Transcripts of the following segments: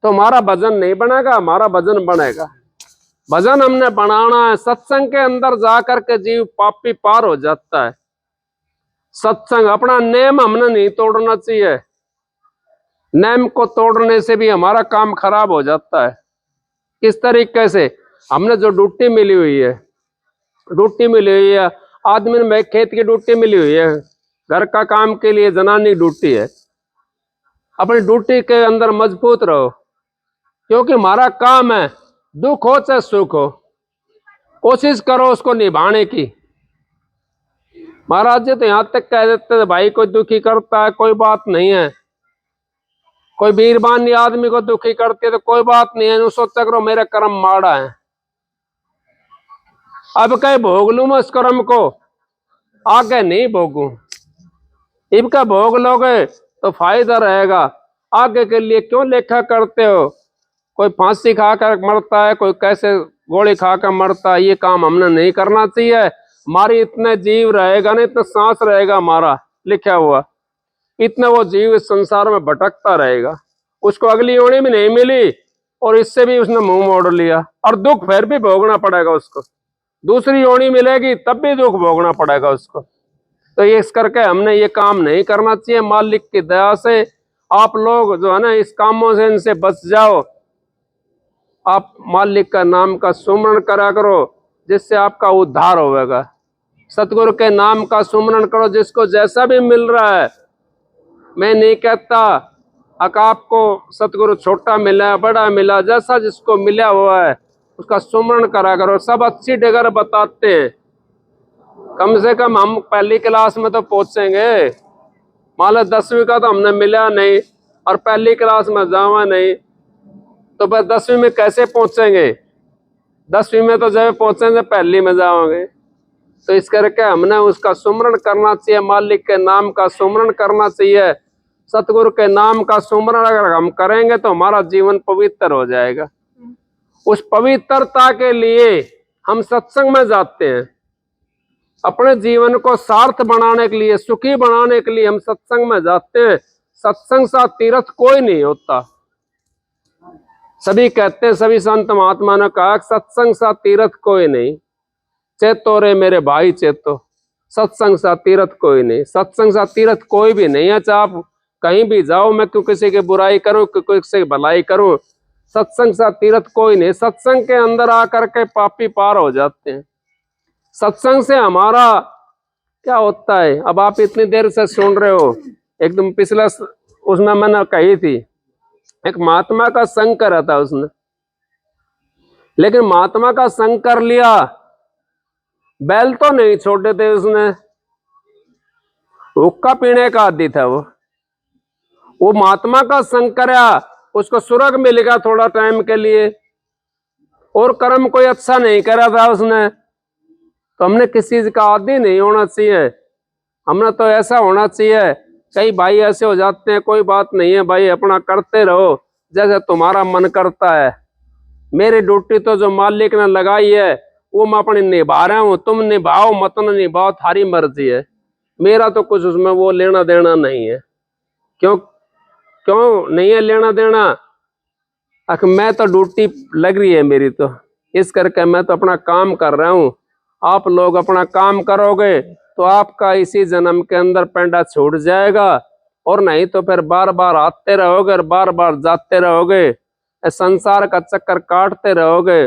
तो हमारा भजन नहीं बनेगा, हमारा भजन बनेगा। भजन हमने बनाना है। सत्संग के अंदर जाकर के जीव पापी पार हो जाता है। सत्संग अपना नेम हमने नहीं तोड़ना चाहिए। नेम को तोड़ने से भी हमारा काम खराब हो जाता है। किस तरीके से? हमने जो ड्यूटी मिली हुई है, आदमी में खेत की ड्यूटी मिली हुई है, घर का काम के लिए जनानी ड्यूटी है। अपनी ड्यूटी के अंदर मजबूत रहो, क्योंकि हमारा काम है, दुख हो चाहे सुख हो, कोशिश करो उसको निभाने की। महाराज जी तो यहां तक कह देते थे, भाई कोई दुखी करता है कोई बात नहीं है, कोई वीरबानी आदमी को दुखी करती है तो कोई बात नहीं है, सोचा करो मेरा कर्म माड़ा है। अब कहीं भोग लू मैं उस कर्म को, आगे नहीं भोगू। इनका भोग लोगे तो फायदा रहेगा। आगे के लिए क्यों लेखा करते हो? कोई फांसी खाकर मरता है, कोई कैसे गोली खाकर मरता है। ये काम हमने नहीं करना चाहिए। हमारी इतने जीव रहेगा ना, इतना सांस रहेगा हमारा लिखा हुआ, इतना वो जीव इस संसार में भटकता रहेगा। उसको अगली योनि भी नहीं मिली और इससे भी उसने मुंह मोड़ लिया, और दुख फिर भी भोगना पड़ेगा उसको। दूसरी योनि मिलेगी तब भी दुख भोगना पड़ेगा उसको। तो ये इस करके हमने ये काम नहीं करना चाहिए। मालिक की दया से आप लोग जो है ना, इस कामों से इनसे बच जाओ। आप मालिक का नाम का सुमरण करा करो, जिससे आपका उद्धार होगा। सतगुरु के नाम का सुमरण करो, जिसको जैसा भी मिल रहा है। मैं नहीं कहता आपको सतगुरु छोटा मिला बड़ा मिला, जैसा जिसको मिला हुआ है उसका सुमरण करा करो। सब अच्छी जगह बताते हैं। कम से कम हम पहली क्लास में तो पहुंचेंगे। मान लो 10वीं का तो हमने मिला नहीं और पहली क्लास में जावा नहीं, तो फिर 10वीं में कैसे पहुंचेंगे? 10वीं में तो जब पहुंचेंगे पहली में जाओगे। तो इस करके हमने उसका सुमरण करना चाहिए, मालिक के नाम का सुमरण करना चाहिए। सतगुरु के नाम का सुमरण अगर हम करेंगे तो हमारा जीवन पवित्र हो जाएगा। उस पवित्रता के लिए हम सत्संग में जाते हैं। अपने जीवन को सार्थ बनाने के लिए, सुखी बनाने के लिए हम सत्संग में जाते हैं। सत्संग सा तीर्थ कोई नहीं होता। सभी कहते हैं, सभी संत महात्मा ने कहा सत्संग सा तीर्थ कोई नहीं। चेतो रे मेरे भाई चेतो, सत्संग सा तीर्थ कोई नहीं। सत्संग सा तीर्थ कोई भी नहीं है। चाहे आप कहीं भी जाओ, मैं क्यों किसी की बुराई करूं, क्यों किसी की भलाई करूं, सत्संग सा तीर्थ कोई नहीं। सत्संग के अंदर आकर के पापी पार हो जाते हैं। सत्संग से हमारा क्या होता है? अब आप इतनी देर से सुन रहे हो, एकदम पिछला उसमें मैंने कही थी, एक महात्मा का संग करा था उसने, लेकिन महात्मा का संग कर लिया, बैल तो नहीं छोड़े थे उसने। हुक्का पीने का आदी था वो महात्मा का संग करा, उसको स्वर्ग मिलेगा थोड़ा टाइम के लिए, और कर्म कोई अच्छा नहीं करा था उसने। तो हमने किसी चीज का आदी नहीं होना चाहिए। हमने तो ऐसा होना चाहिए। कई भाई ऐसे हो जाते हैं, कोई बात नहीं है भाई, अपना करते रहो जैसे तुम्हारा मन करता है। मेरी ड्यूटी तो जो मालिक ने लगाई है वो मैं अपनी निभा रहा हूँ। तुम निभाओ मत न निभाओ, थारी मर्जी है। मेरा तो कुछ उसमें वो लेना देना नहीं है। क्यों नहीं है लेना देना? मैं तो ड्यूटी लग रही है मेरी, तो इस करके मैं तो अपना काम कर रहा हूँ। आप लोग अपना काम करोगे तो आपका इसी जन्म के अंदर पेंडा छूट जाएगा, और नहीं तो फिर बार बार आते रहोगे और बार बार जाते रहोगे, संसार का चक्कर काटते रहोगे।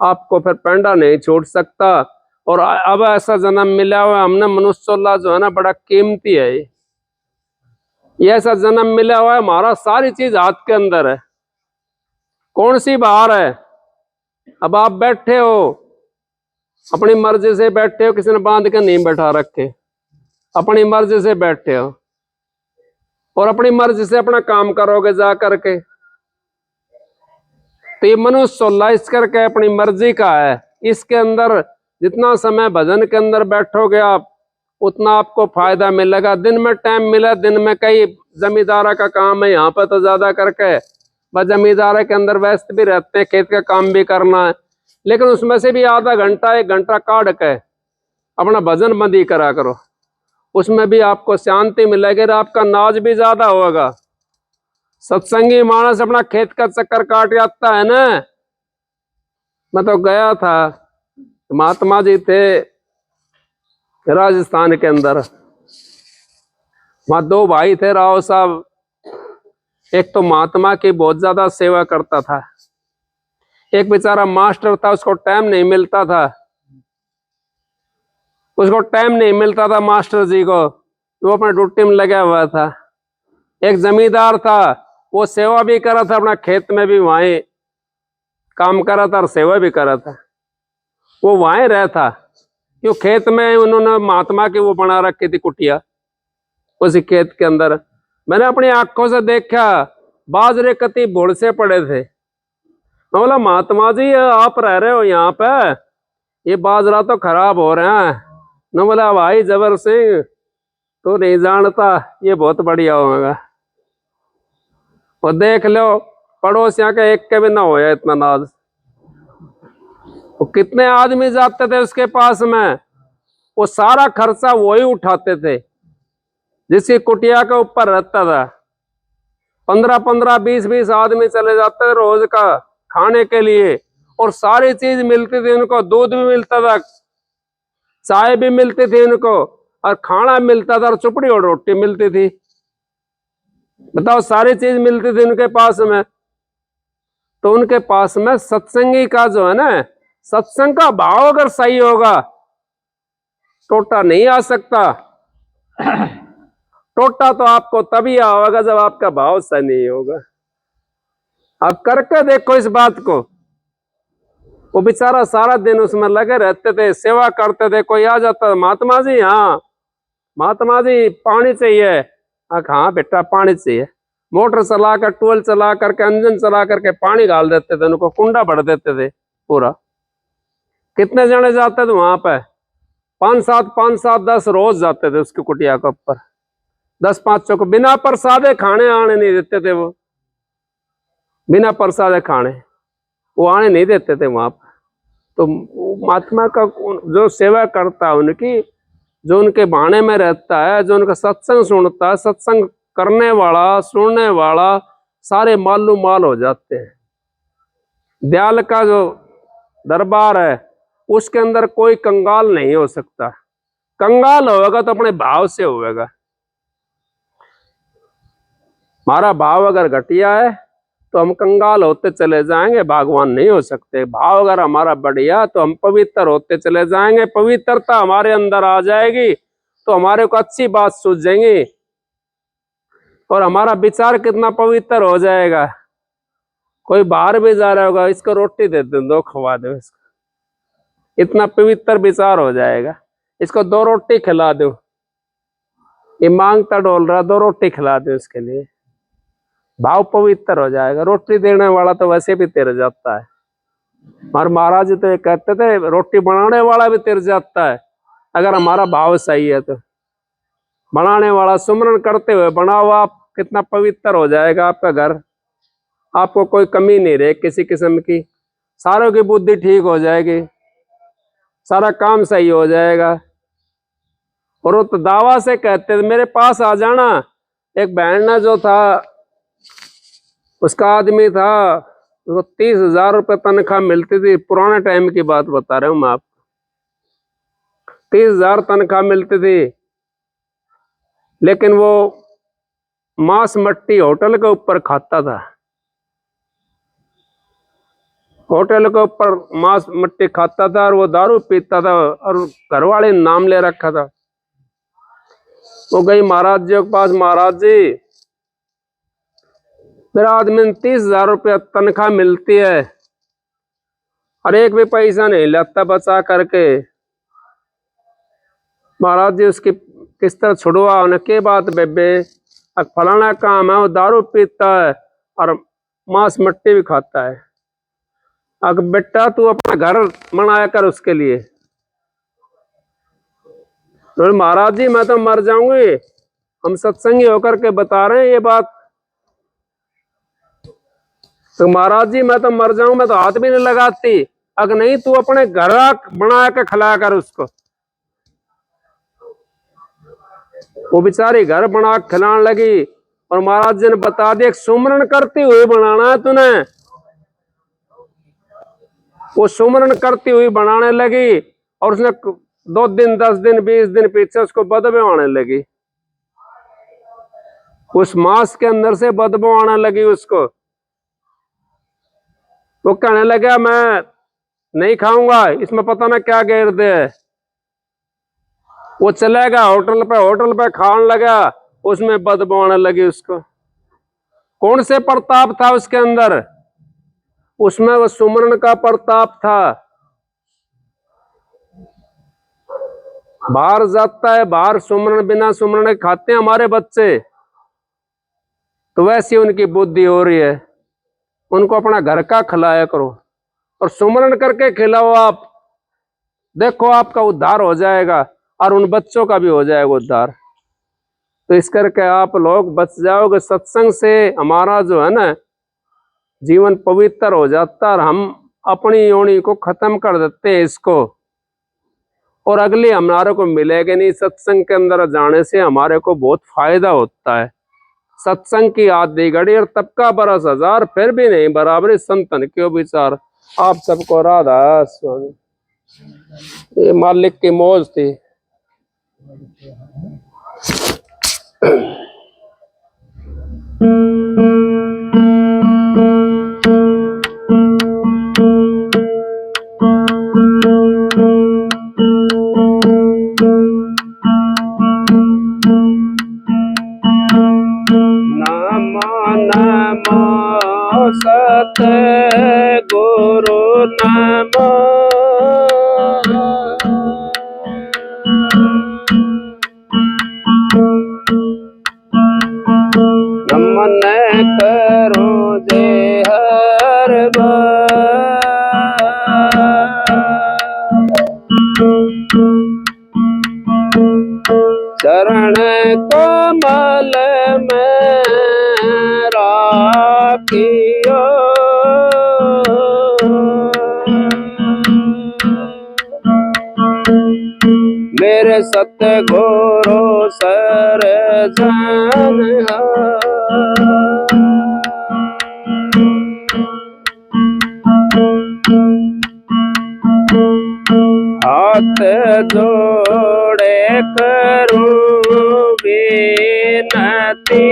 आपको फिर पेंडा नहीं छूट सकता। और अब ऐसा जन्म मिला हुआ हमने, मनुष्योल्लाह जो है ना बड़ा कीमती है। ये ऐसा जन्म मिला हुआ है, हमारा सारी चीज हाथ के अंदर है। कौन सी बाहर है? अब आप बैठे हो, अपनी मर्जी से बैठे हो, किसी ने बांध के नहीं बैठा रखे, अपनी मर्जी से बैठे हो और अपनी मर्जी से अपना काम करोगे जा करके। तो ये मनुष्य इस करके अपनी मर्जी का है। इसके अंदर जितना समय भजन के अंदर बैठोगे आप, उतना आपको फायदा मिलेगा। दिन में टाइम मिला, दिन में कई जमींदारा का काम है यहाँ पर तो ज्यादा करके, बस जमींदारा के अंदर व्यस्त भी रहते हैं, खेत का काम भी करना है, लेकिन उसमें से भी आधा घंटा 1 घंटा काट के अपना भजन बंदी करा करो। उसमें भी आपको शांति मिलेगी और आपका नाज भी ज्यादा होगा। सत्संगी मानस अपना खेत का चक्कर काट जाता है ना। मैं तो गया था, महात्मा जी थे राजस्थान के अंदर, वहां दो भाई थे राव साहब। एक तो महात्मा की बहुत ज्यादा सेवा करता था, एक बेचारा मास्टर था, उसको टाइम नहीं मिलता था, उसको टाइम नहीं मिलता था मास्टर जी को, वो अपने ड्यूटी में लगा हुआ था। एक जमींदार था, वो सेवा भी कर रहा था, अपना खेत में भी वहीं काम कर रहा था और सेवा भी कर रहा था। वो वहीं रहता, क्यों खेत में उन्होंने महात्मा की वो बना रखी थी कुटिया, उसी खेत के अंदर। मैंने अपनी आंखों से देखा, बाजरे कति भोड़ से पड़े थे। मैं बोला महात्मा जी आप रह रहे हो यहाँ पे, ये बाजरा तो खराब हो रहा है। न बोला भाई जबर सिंह तो नहीं जानता, ये बहुत बढ़िया होगा। और देख लो पड़ोस यहाँ के एक के भी ना होया इतना नाज। वो कितने आदमी जाते थे उसके पास में, वो सारा खर्चा वही उठाते थे, जिसकी कुटिया के ऊपर रहता था। 15-15, 20-20 आदमी चले जाते थे रोज का खाने के लिए, और सारी चीज मिलती थी उनको, दूध भी मिलता था, चाय भी मिलती थी उनको, और खाना मिलता था, और चुपड़ी और रोटी मिलती थी। बताओ, सारी चीज मिलती थी उनके पास में। तो उनके पास में सत्संगी का जो है ना, सत्संग का भाव अगर सही होगा, टोटा नहीं आ सकता। टोटा तो आपको तभी आएगा जब आपका भाव सही नहीं होगा। आप करके देखो इस बात को। वो बेचारा सारा दिन उसमें लगे रहते थे, सेवा करते थे। कोई आ जाता, महात्मा जी, हाँ महात्मा जी पानी चाहिए। हाँ बेटा पानी चाहिए। मोटर चला कर, टूल चला करके, इंजन चला करके पानी डाल देते थे, उनको कुंडा भर देते थे पूरा। कितने जने जाते थे वहां पे? 5-7, 10 रोज जाते थे उसकी कुटिया के ऊपर। 10-5 को बिना प्रसादे खाने आने नहीं देते थे वो, बिना प्रसादे खाने वो आने नहीं देते थे वहां पर। तो महात्मा का जो सेवा करता है उनकी, जो उनके बाणे में रहता है, जो उनका सत्संग सुनता है, सत्संग करने वाला, सुनने वाला, सारे मालूम माल हो जाते हैं। दयाल का जो दरबार है उसके अंदर कोई कंगाल नहीं हो सकता। कंगाल होगा तो अपने भाव से होगा। हमारा भाव अगर घटिया है तो हम कंगाल होते चले जाएंगे, भगवान नहीं हो सकते। भाव अगर हमारा बढ़िया तो हम पवित्र होते चले जाएंगे, पवित्रता हमारे अंदर आ जाएगी तो हमारे को अच्छी बात सूझेंगी, और हमारा विचार कितना पवित्र हो जाएगा। कोई बाहर भी जा रहा होगा, इसको रोटी दे दो, खवा दो इसको, इतना पवित्र विचार हो जाएगा। इसको 2 रोटी खिला दो, ये मांगता डोल रहा, 2 रोटी खिला दो इसके लिए, भाव पवित्र हो जाएगा। रोटी देने वाला तो वैसे भी तिर जाता है। हमारे महाराज जी तो ये कहते थे, रोटी बनाने वाला भी तिर जाता है अगर हमारा भाव सही है तो। बनाने वाला सुमरन करते हुए बनाओ आप, कितना पवित्र हो जाएगा आपका घर। आपको कोई कमी नहीं रहे किसी किस्म की, सारों की बुद्धि ठीक हो जाएगी, सारा काम सही हो जाएगा। और वो तो दावा से कहते थे, मेरे पास आ जाना। एक बहन ना जो था, उसका आदमी था, उसको 30,000 रुपये तनख्वाह मिलती थी। पुराने टाइम की बात बता रहा हूँ मैं आपको। 30,000 तनख्वाह मिलती थी, लेकिन वो मांस मट्टी होटल के ऊपर खाता था। होटल के ऊपर मांस मट्टी खाता था और वो दारू पीता था, और घरवाले ने नाम ले रखा था। वो गई महाराज जी के पास, महाराज जी मेरा आदमी 30,000 रुपया तनख्वाह मिलती है और एक भी पैसा नहीं लगता बचा करके। महाराज जी उसकी किस तरह छुड़वा, उन्हें के बात बेबे, फलाना काम है, वो दारू पीता है और मांस मट्टी भी खाता है। अगर बेटा तू अपना घर बनाया कर उसके लिए। तो महाराज जी मैं तो मर जाऊंगी, हम सत्संगी होकर के बता रहे हैं ये बात। तो महाराज जी मैं तो मर जाऊं, मैं तो हाथ भी नहीं लगाती। अगर नहीं तू अपने घर बना के खिलाया कर उसको। वो बेचारी घर बना के खिलाने लगी, और महाराज जी ने बता दिया सुमरन करती हुई बनाना है तूने। वो सुमरन करती हुई बनाने लगी और उसने 2 दिन 10 दिन 20 दिन पीछे उसको बदबू आने लगी, उस मांस के अंदर से बदबू आने लगी उसको। वो कहने लगा मैं नहीं खाऊंगा, इसमें पता ना क्या गेर दे है। वो चलेगा होटल पे खाने लगा, उसमें बदबू आने लगी उसको। कौन से प्रताप था उसके अंदर? उसमें वो सुमरन का प्रताप था। बाहर जाता है, बाहर सुमरन बिना सुमरन के खाते हैं हमारे बच्चे, तो वैसी उनकी बुद्धि हो रही है। उनको अपना घर का खिलाया करो और सुमरन करके खिलाओ आप, देखो आपका उद्धार हो जाएगा और उन बच्चों का भी हो जाएगा उद्धार। तो इस करके आप लोग बच जाओगे। सत्संग से हमारा जो है ना जीवन पवित्र हो जाता है, हम अपनी योनि को खत्म कर देते हैं इसको, और अगले हमारे को मिलेगा नहीं। सत्संग के अंदर जाने से हमारे को बहुत फायदा होता है। सत्संग की आधी घड़ी और तब का बरस हजार, फिर भी नहीं बराबर संतन क्यों विचार। आप सबको राधा स्वामी। ये मालिक की मौज थी। सत गुरु नमो नमन करो जय हर चरण कमल में राखियो मेरे सतगुरु सरजन हाथ जोड़े करूं विनती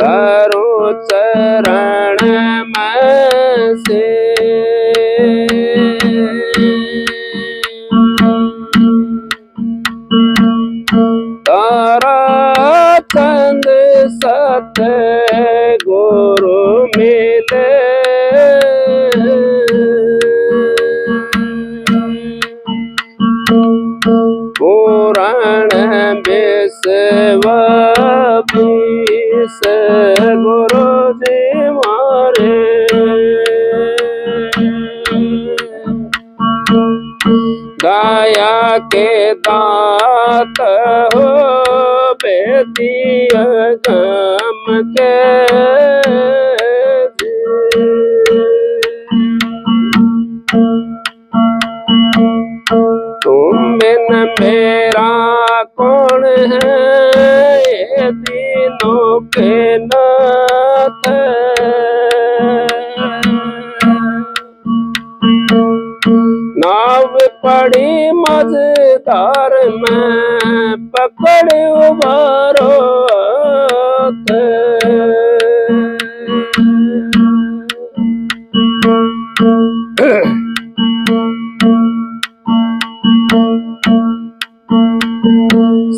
करूं चरण में से तारा चंद सत गुरु मिले पुराण विश्व बीस गुरु जी मारे गाया के दात हो बेदिया गम के तुम बिन मेरा कौन है ये दिनों के नाथ नाव पड़ी मझधार में पकड़ उबारो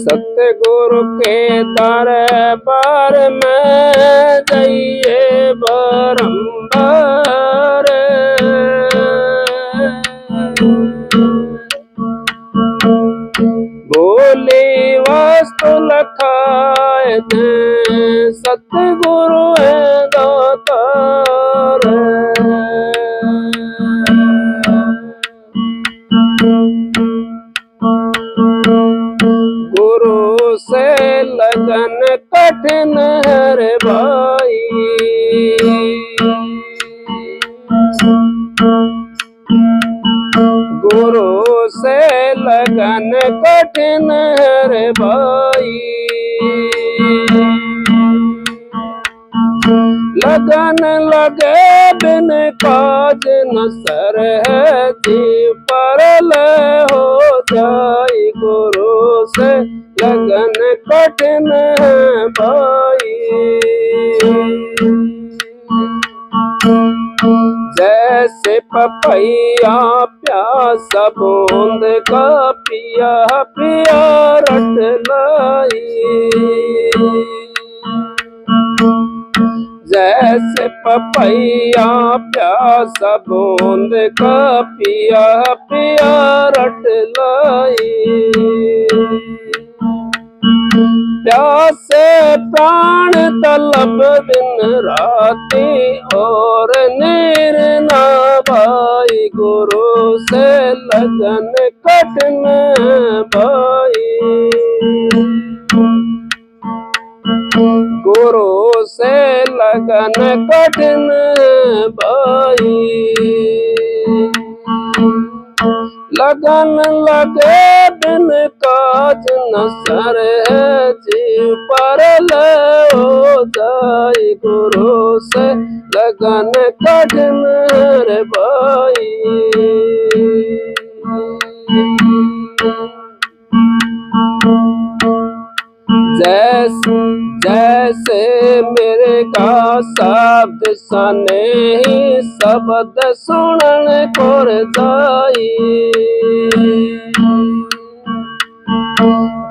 सतगुरु के दरबार में जाइए बारंबार बोली वास्तु लखाए थे सतगुरु है दातार गुरु से लगन कठिन है रे भाई कठिन है रे भाई। लगन लगे बिन काज न सर है जी, परल हो जाई गुरु से लगन कठिन है भाई। जैसे पपैया प्यासा बूंद का पिया पिया रट लाई। जैसे पपैया प्यासा बूंद का पिया पिया रट लाई। प्यासे प्राण तलब दिन राती और नीर ना भाई गुरु से लगन कठिन भाई। गुरु से लगन कठिन भाई। लगन लगे बिन काज न सर है जी, परल हो जाई गुरु से लगन कठिन रे भाई। जैसे मेरे का शब्द सने ही शब्द सुनन कर जाई।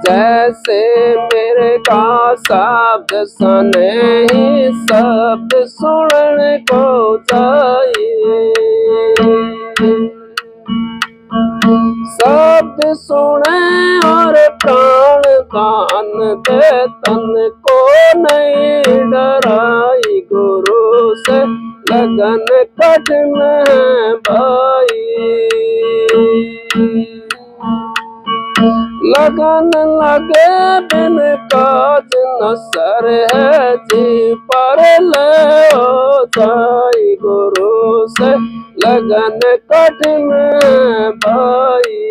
जैसे मेरे का शब्द सने ही शब्द सुनन को जाई। शब्द सुने और प्राण दान दे तन को नहीं डराई गुरु से लगन कठिन भाई। लगन लगे बिन काज न सर है जी, परल हो जाई गुरु से लगन कठिन भाई।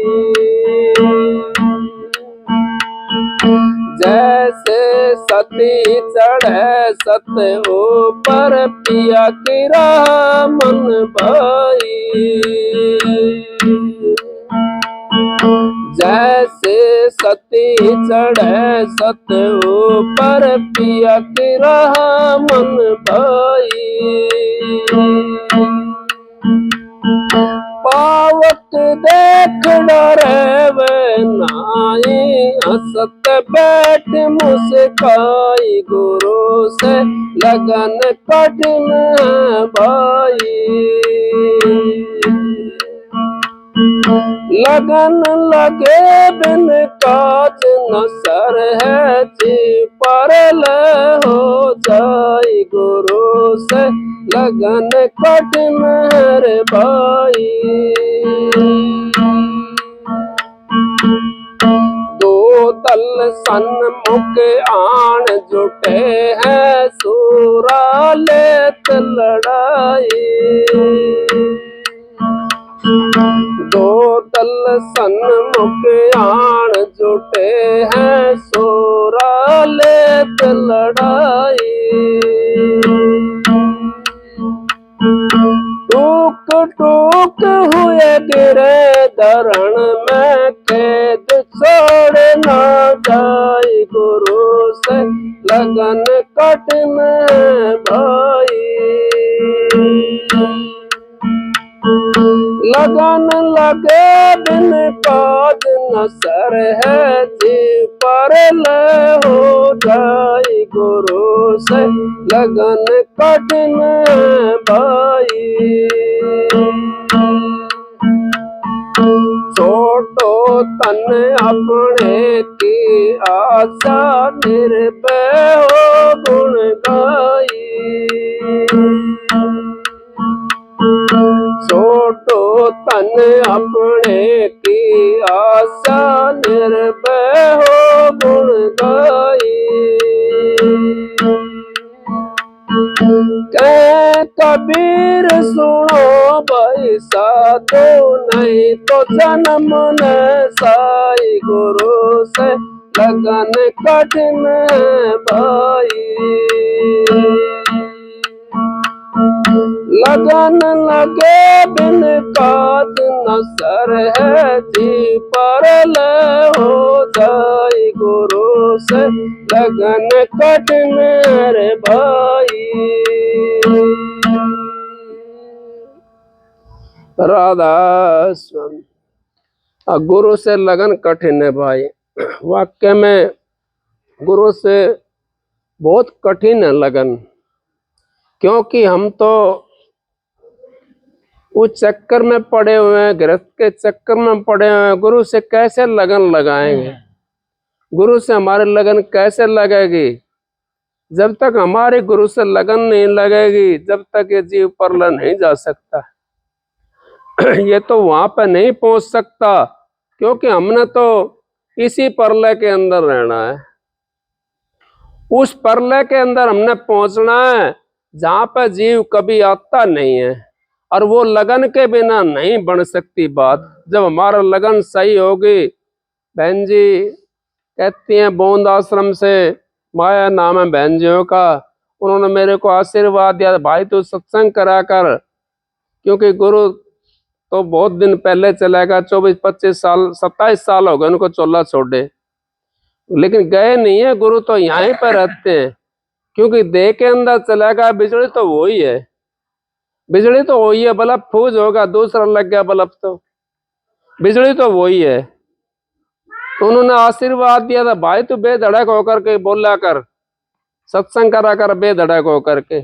जैसे सती चढ़े सत ऊपर पिया की राह मन भाई। जैसे सती चढ़े सत ऊपर पिया की राह मन भाई। पावक देख डरे वे नाई, हंसत बैठ मुस्काई गुरु से लगन कठिन भाई। लगन लगे बिन काज न सर है जी, परल हो जाई गुरु से लगन कठिन रे भाई। दो दल सन्मुख आन जुटे हैं, सूरा लेत लड़ाई। दो दल सन्मुख आन जुटे हैं, सूरा लेत लड़ाई। टूक टूक हुए गिरे धरण में, कैद छोड़ ना जाई गुरु से लगन कठिन भाई। लगन लगे बिन काज न सर है जी, परल हो जाई गुरु से लगन कठिन भाई। छोटो तन अपने की आशा निर्भय हो गुण गाई। छोटो तन अपने की आशा निर्भय हो गुण गाई। कबीर सुनो भाई साधो, नहीं तो जन्म न साई गुरु से लगन कठिन भाई। लगन लगे बिन काज न सर है जी, पर ले हो जाए गुरु से लगन कठिन रे भाई। राधा स्वामी। गुरु से लगन कठिन है भाई। वाक्य में गुरु से बहुत कठिन है लगन, क्योंकि हम तो उस चक्कर में पड़े हुए हैं, गृहस्थ के चक्कर में पड़े हुए हैं। गुरु से कैसे लगन लगाएंगे? गुरु से हमारी लगन कैसे लगेगी? जब तक हमारे गुरु से लगन नहीं लगेगी, जब तक ये जीव परल नहीं जा सकता। ये तो वहां पर नहीं पहुंच सकता, क्योंकि हमने तो इसी परलय के अंदर रहना है। उस परलय के अंदर हमने पहुंचना है जहां पर जीव कभी आता नहीं है, और वो लगन के बिना नहीं बन सकती बात। जब हमारा लगन सही होगी, बहन जी कहती हैं बोंद आश्रम से, माया नाम है बहन जियों का, उन्होंने मेरे को आशीर्वाद दिया, भाई तू सत्संग करा कर, क्योंकि गुरु तो बहुत दिन पहले चला गया, 24-25 साल 27 साल हो गए उनको चोला छोड़े, लेकिन गए नहीं है। गुरु तो यहीं पर रहते हैं, क्योंकि देह के अंदर चला गया। बिजली तो वही है, बिजली तो वही है, बल्ब फूज होगा, दूसरा लग गया बल्ब, तो बिजली तो वही है। तो उन्होंने आशीर्वाद दिया था, भाई तू बेधड़क होकर के बोला कर, सत्संग करा कर बेधड़क होकर के।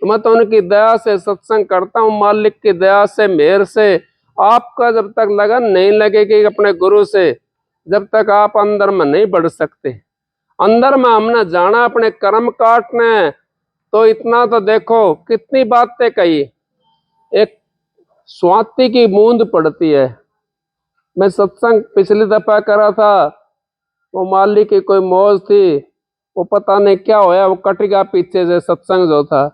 तो मैं तो उनकी दया से सत्संग करता हूँ, मालिक की दया से, मेहर से। आपका जब तक लगन नहीं लगेगी अपने गुरु से, जब तक आप अंदर में नहीं बढ़ सकते। अंदर में हमने जाना अपने कर्म काटने, तो इतना तो देखो कितनी बातें कही। एक स्वाति की बूंद पड़ती है। मैं सत्संग पिछली दफा करा था, वो माली की कोई मौज थी, वो पता नहीं क्या होया, वो कट गया पीछे से सत्संग जो था।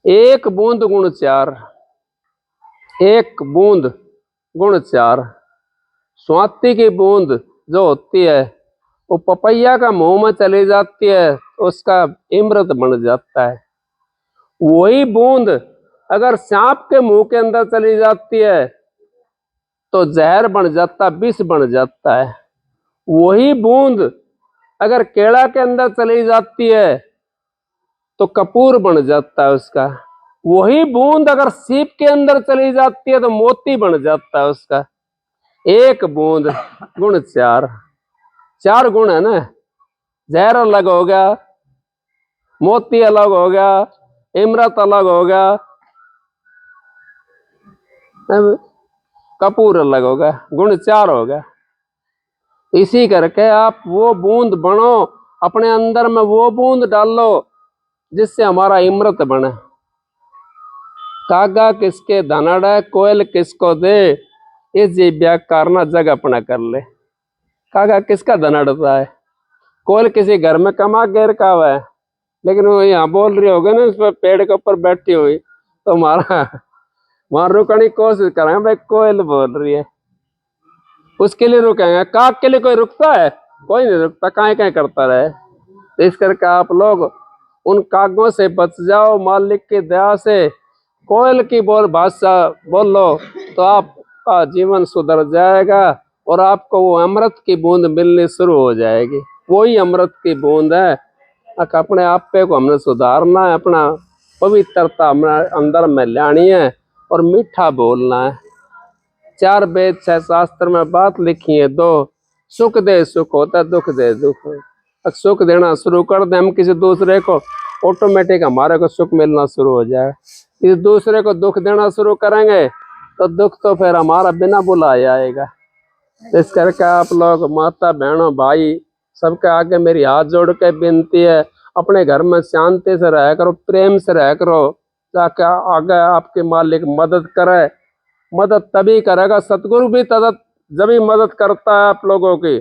एक बूंद गुण चार, एक बूंद गुण चार। स्वाति की बूंद जो होती है, वो पपैया का मुंह में चली जाती है, उसका अमृत बन जाता है। वही बूंद अगर सांप के मुंह के अंदर चली जाती है, तो जहर बन जाता, विष बन जाता है। वही बूंद अगर केला के अंदर चली जाती है, तो कपूर बन जाता है उसका। वही बूंद अगर सीप के अंदर चली जाती है, तो मोती बन जाता है उसका। एक बूंद गुण चार, चार गुण है ना। जहर अलग हो गया, मोती अलग हो गया, अमृत अलग हो गया, कपूर अलग हो गया, गुण चार हो गया। इसी करके आप वो बूंद बनो, अपने अंदर में वो बूंद डालो जिससे हमारा अमृत बने। कागा किसके धनाड़ा, कोयल किसको दे, इस जीव्या कारना जग अपना कर ले। कागा किसका धनाड़ता है? कोयल किसी घर में कमा के रखा हुआ है, लेकिन वो यहाँ बोल रही होगी ना, उस पर पेड़ के ऊपर बैठी हुई, तो हमारा वहां रुकने की कोशिश करेंगे, भाई कोयल बोल रही है, उसके लिए रुकेंगे। काग के लिए कोई रुकता है? कोई नहीं रुकता, काहे काहे करता रहे। तो इस करके आप लोग उन कागों से बच जाओ, मालिक की दया से कोयल की बोल भाषा बोलो, तो आपका जीवन सुधर जाएगा, और आपको वो अमृत की बूंद मिलनी शुरू हो जाएगी। वही अमृत की बूंद है। अपने आप पे को हमने सुधारना है, अपना पवित्रता हमारे अंदर में लानी है, और मीठा बोलना है। 4 वेद 6 शास्त्र में बात लिखी है, 2 सुख दे सुख होता, दुख दे दुख। सुख देना शुरू कर दे हम किसी दूसरे को, ऑटोमेटिक हमारे को सुख मिलना शुरू हो जाए। इस दूसरे को दुख देना शुरू करेंगे, तो दुख तो फिर हमारा बिना बुलाए आएगा। इस करके आप लोग माता बहनों भाई सबके आगे मेरी हाथ जोड़ के विनती है, अपने घर में शांति से रह करो, प्रेम से रह करो, ताकि आगे आपके मालिक मदद करे। मदद तभी करेगा, सतगुरु भी तद जब ही मदद करता है आप लोगों की,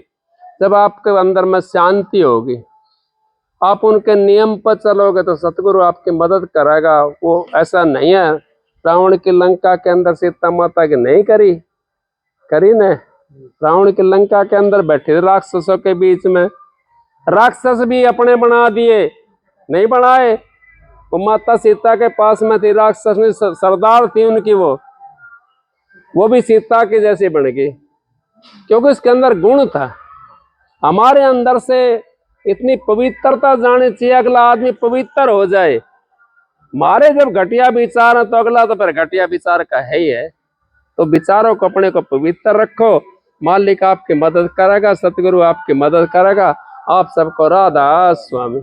जब आपके अंदर में शांति होगी। आप उनके नियम पर चलोगे तो सतगुरु आपकी मदद करेगा। वो ऐसा नहीं है, रावण की लंका के अंदर सीता माता की नहीं करी ने। रावण की लंका के अंदर बैठे राक्षसों के बीच में, राक्षस भी अपने बना दिए, नहीं बनाए। वो माता सीता के पास में थी, राक्षस ने सरदार थी उनकी, वो भी सीता की जैसी बन गई, क्योंकि उसके अंदर गुण था। हमारे अंदर से इतनी पवित्रता जानी चाहिए, अगला आदमी पवित्र हो जाए। हमारे जब घटिया विचार है तो अगला तो फिर घटिया विचार का है ही है। तो विचारों को अपने को पवित्र रखो, मालिक आपकी मदद करेगा, सतगुरु आपकी मदद करेगा। आप सबको राधा स्वामी।